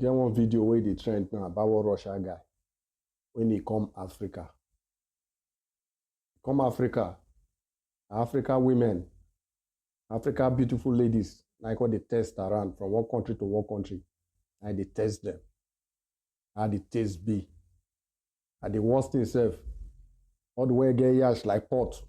Get one video where they trend now about what Russia guy when he come Africa. Come Africa women, Africa beautiful ladies, like what they test around from one country to one country. And they test them. How the taste be. And the worst thing itself, all the way get yash like pot.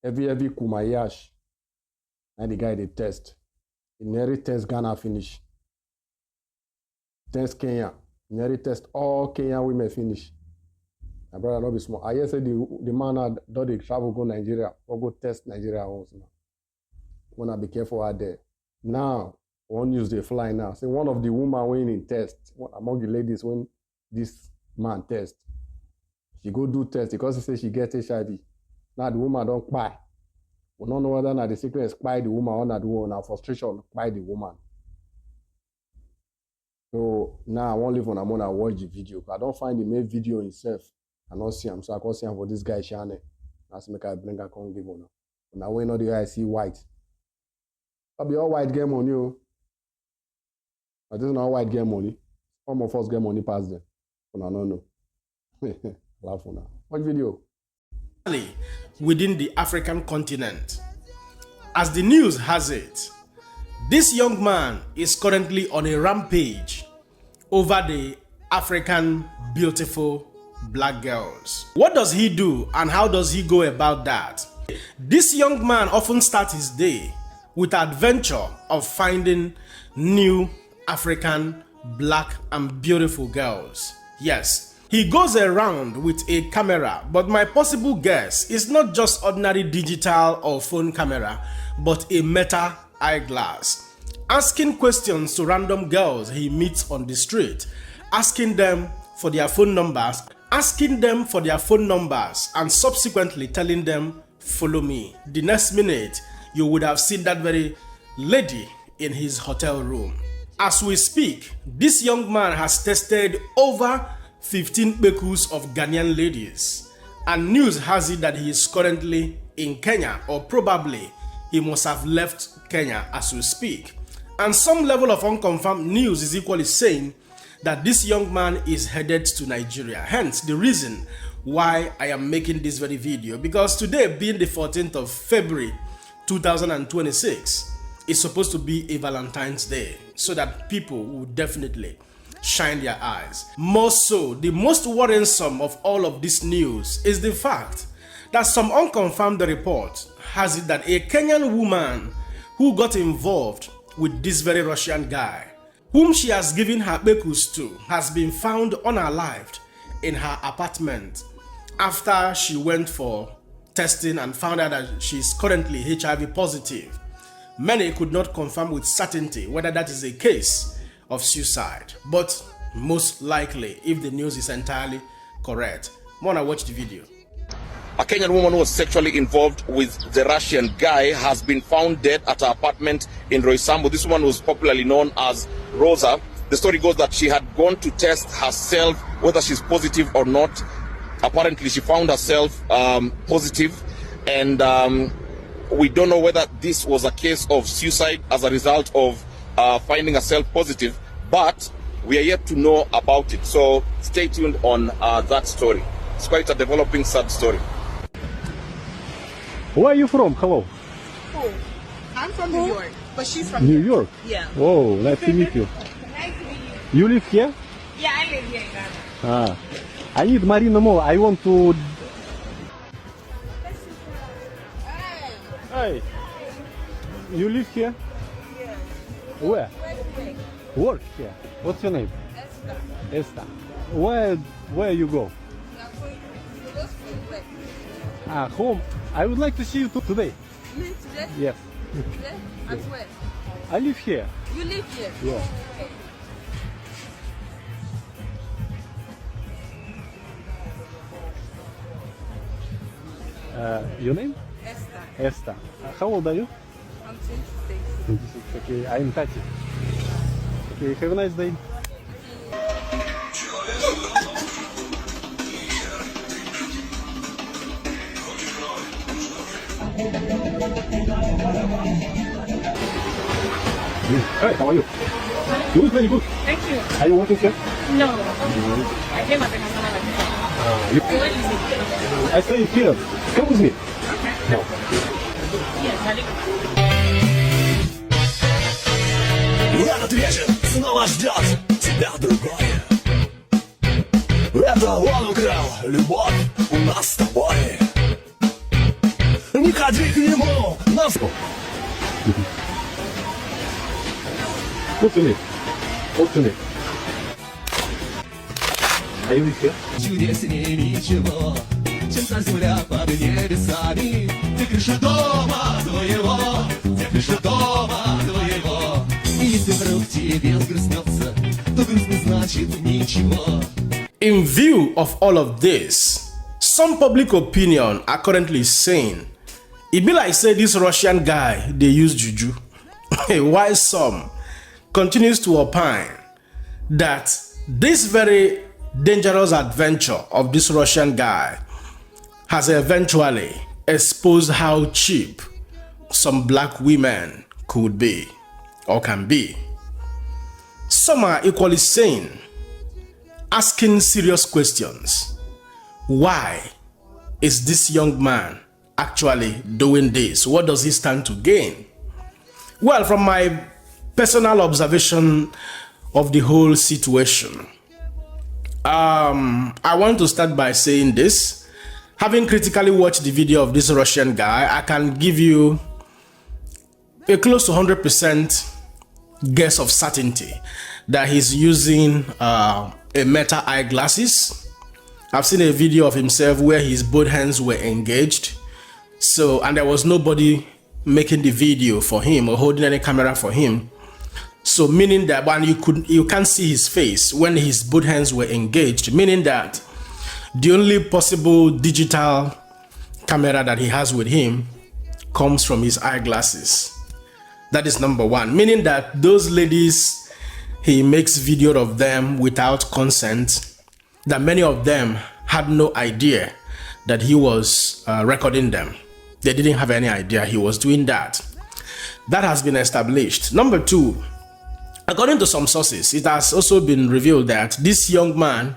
Every kuma yash. And the guy they test. He nearly test Ghana finish. Test Kenya. Nearly test all Kenyan women finish. My brother not be small. I hear say the man that they travel go Nigeria or go test Nigeria also now. Wanna be careful out there. Now, one use the fly now. Say one of the women when in test, among the ladies when this man test, she go do test because he say she get HIV. Now the woman don't buy. We don't know whether now the sickness buy the woman or not the woman. Now frustration buy the woman. So now I won't leave on a moment and watch the video. I don't find the main video itself. I don't see him. So I can't see him for this guy channel. That's make I bring a con give on. Now when all the guy see white. I'll be all white get money. But this is not white get money. Some of us get money past them. No, no. Laugh for now. Watch video. Within the African continent. As the news has it, this young man is currently on a rampage over the African beautiful black girls. What does he do and how does he go about that? This young man often starts his day with adventure of finding new African black and beautiful girls. Yes, he goes around with a camera, but my possible guess is not just ordinary digital or phone camera, but a meta eyeglass, asking questions to random girls he meets on the street, asking them for their phone numbers, and subsequently telling them, follow me. The next minute, you would have seen that very lady in his hotel room. As we speak, this young man has tested over 15 bekus of Ghanaian ladies, and news has it that he is currently in Kenya, or probably he must have left Kenya as we speak. And some level of unconfirmed news is equally saying that this young man is headed to Nigeria. Hence the reason why I am making this very video, because today being the 14th of February 2026 is supposed to be a Valentine's Day, so that people will definitely shine their eyes. More so, the most worrisome of all of this news is the fact that some unconfirmed report has it that a Kenyan woman who got involved with this very Russian guy, whom she has given her bekus to, has been found unalived in her apartment after she went for testing and found out that she is currently HIV positive. Many could not confirm with certainty whether that is a case of suicide, but most likely, if the news is entirely correct. Wanna watch the video. A Kenyan woman who was sexually involved with the Russian guy has been found dead at her apartment in Roysambu. This woman was popularly known as Rosa. The story goes that she had gone to test herself whether she's positive or not. Apparently, she found herself positive, and we don't know whether this was a case of suicide as a result of finding herself positive, but we are yet to know about it. So stay tuned on that story. It's quite a developing, sad story. Where are you from? Hello. Oh, I'm from New York, but she's from New York? Yeah. Oh, nice to meet you. Nice to meet you. You live here? Yeah, I live here in Ghana. Ah. I need Marina Mall. I want to... Hey. You live here? Yeah. Where? Work here. What's your name? Esther. Esther. Where you go? We are going to those from work. Ah, home. I would like to see you today. Me today? Yes. Today? At where? I live here. You live here? Yeah. Okay. Your name? Esther. Esther. How old are you? I'm 26. 26. Okay, I'm 30. Okay, have a nice day. Hey, how are you? You look very good. Thank you. Are you working here? No. I came as a customer like this. Where is it? I stay here. Come with me. No. Yes, I live. Этот вечер снова ждет тебя другое. Это он украл любовь у нас с тобой. Не ходи к нему на Talk to me. Talk to me. Are you here? чудеснее ничего, чем та земля под небесами. Где крыша дома твоего, где крыша дома твоего. И если вдруг тебе взгрустнется, то грусть не значит ничего. In view of all of this, some public opinion are currently saying, it be like say this Russian guy, they use juju. While some continues to opine that this very dangerous adventure of this Russian guy has eventually exposed how cheap some black women could be or can be. Some are equally saying, asking serious questions. Why is this young man actually doing this? What does he stand to gain? Well, from my personal observation of the whole situation, I want to start by saying this. Having critically watched the video of this Russian guy, I can give you a close to 100% guess of certainty that he's using a Meta eyeglasses. I've seen a video of himself where his both hands were engaged. So, and there was nobody making the video for him or holding any camera for him. So meaning that when you can't see his face when his both hands were engaged, meaning that the only possible digital camera that he has with him comes from his eyeglasses. That is number one, meaning that those ladies, he makes video of them without consent, that many of them had no idea that he was recording them. They didn't have any idea he was doing that. That has been established. Number two, according to some sources, it has also been revealed that this young man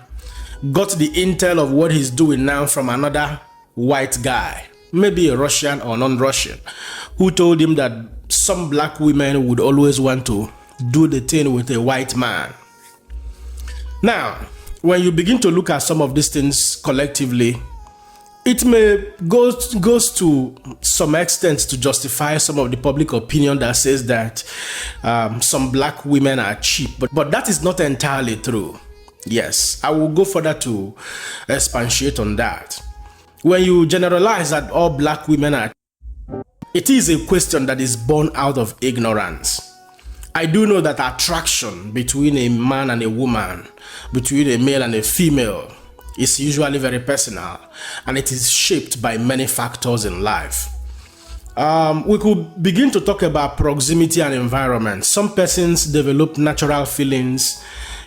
got the intel of what he's doing now from another white guy, maybe a Russian or non-Russian, who told him that some black women would always want to do the thing with a white man. Now, when you begin to look at some of these things collectively, it may goes to some extent to justify some of the public opinion that says that some black women are cheap, but that is not entirely true. Yes, I will go further to expatiate on that. When you generalize that all black women are cheap, it is a question that is born out of ignorance. I do know that attraction between a man and a woman, between a male and a female, is usually very personal, and it is shaped by many factors in life. We could begin to talk about proximity and environment. Some persons develop natural feelings,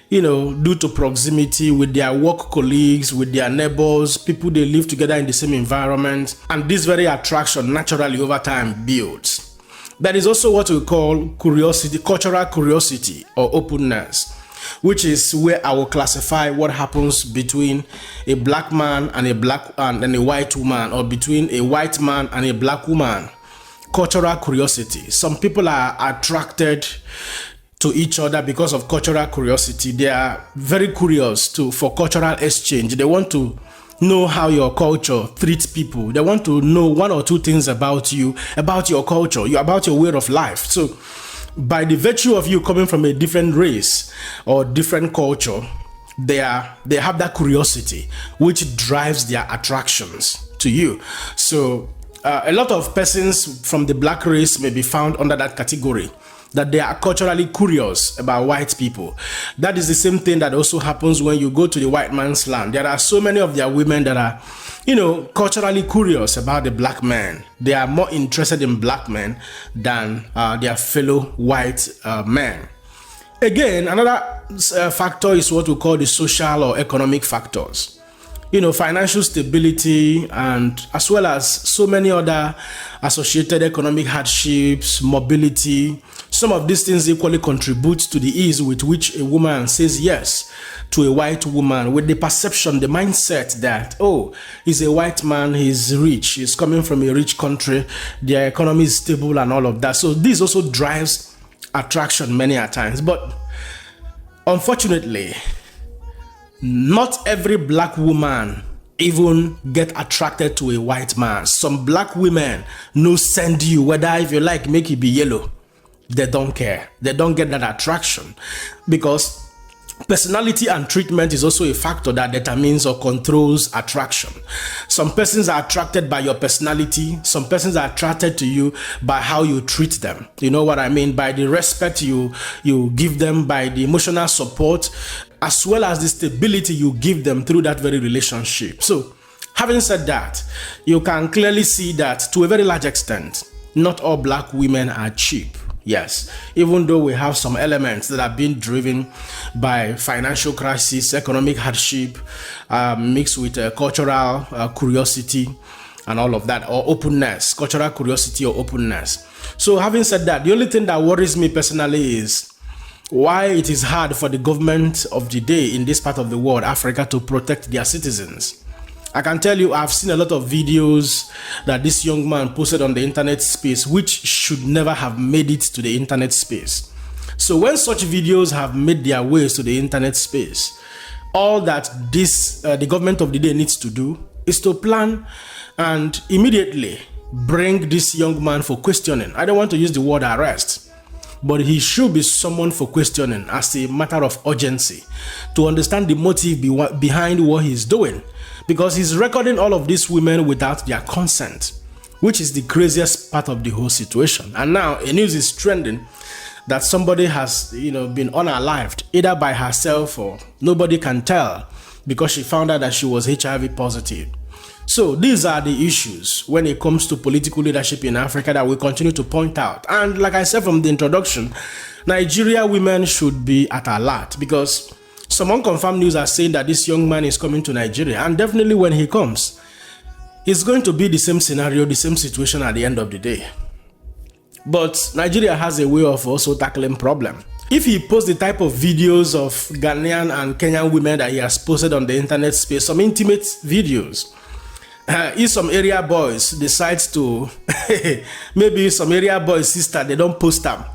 due to proximity with their work colleagues, with their neighbors, people they live together in the same environment, and this very attraction naturally over time builds. That is also what we call curiosity, cultural curiosity or openness, which is where I will classify what happens between a black man and a white woman, or between a white man and a black woman. Cultural curiosity. Some people are attracted to each other because of cultural curiosity. They are very curious for cultural exchange. They want to know how your culture treats people. They want to know one or two things about you, about your culture, about your way of life. So by the virtue of you coming from a different race or different culture, they have that curiosity which drives their attractions to you. So a lot of persons from the black race may be found under that category, that they are culturally curious about white people. That is the same thing that also happens when you go to the white man's land. There are so many of their women that are, culturally curious about the black man. They are more interested in black men than their fellow white men. Again, another factor is what we call the social or economic factors. Financial stability, and as well as so many other associated economic hardships, mobility. Some of these things equally contribute to the ease with which a woman says yes to a white woman, with the perception, the mindset that, oh, he's a white man, he's rich, he's coming from a rich country, their economy is stable and all of that. So this also drives attraction many a times. But unfortunately, not every black woman even get attracted to a white man. Some black women no send you, whether if you like make it be yellow, they don't care. They don't get that attraction, because personality and treatment is also a factor that determines or controls attraction. Some persons are attracted by your personality. Some persons are attracted to you by how you treat them. You know what I mean? By the respect you give them, by the emotional support, as well as the stability you give them through that very relationship. So, having said that, you can clearly see that to a very large extent, not all black women are cheap. Yes, even though we have some elements that are being driven by financial crisis, economic hardship, mixed with cultural curiosity and all of that, or openness, cultural curiosity or openness. So having said that, the only thing that worries me personally is why it is hard for the government of the day in this part of the world, Africa, to protect their citizens. I can tell you, I've seen a lot of videos that this young man posted on the internet space, which should never have made it to the internet space. So when such videos have made their ways to the internet space, all that the government of the day needs to do is to plan and immediately bring this young man for questioning. I don't want to use the word arrest, but he should be summoned for questioning as a matter of urgency to understand the motive behind what he's doing. Because he's recording all of these women without their consent, which is the craziest part of the whole situation. And now a news is trending that somebody has, been unalived, either by herself or nobody can tell, because she found out that she was HIV positive. So these are the issues when it comes to political leadership in Africa that we continue to point out. And like I said from the introduction, Nigeria women should be at alert, because some unconfirmed news are saying that this young man is coming to Nigeria, and definitely when he comes, it's going to be the same scenario, the same situation at the end of the day. But Nigeria has a way of also tackling problem. If he posts the type of videos of Ghanaian and Kenyan women that he has posted on the internet space, some intimate videos, if some area boys decides to, maybe some area boys' sister, they don't post them,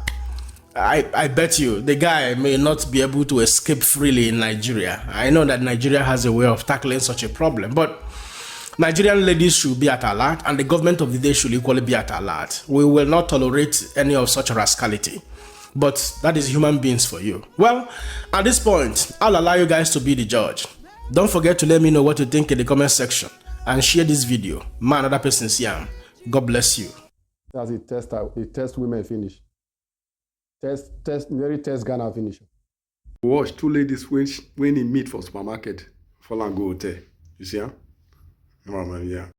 I bet you the guy may not be able to escape freely in Nigeria. I know that Nigeria has a way of tackling such a problem, but Nigerian ladies should be at alert, and the government of the day should equally be at alert. We will not tolerate any of such rascality, but that is human beings for you. Well, at this point, I'll allow you guys to be the judge. Don't forget to let me know what you think in the comment section, and share this video. Man, another person's yam. God bless you. As it test women finish. Test Ghana finish. Watch two ladies when he meet for supermarket for Lango Hotel. You see, huh? Yeah.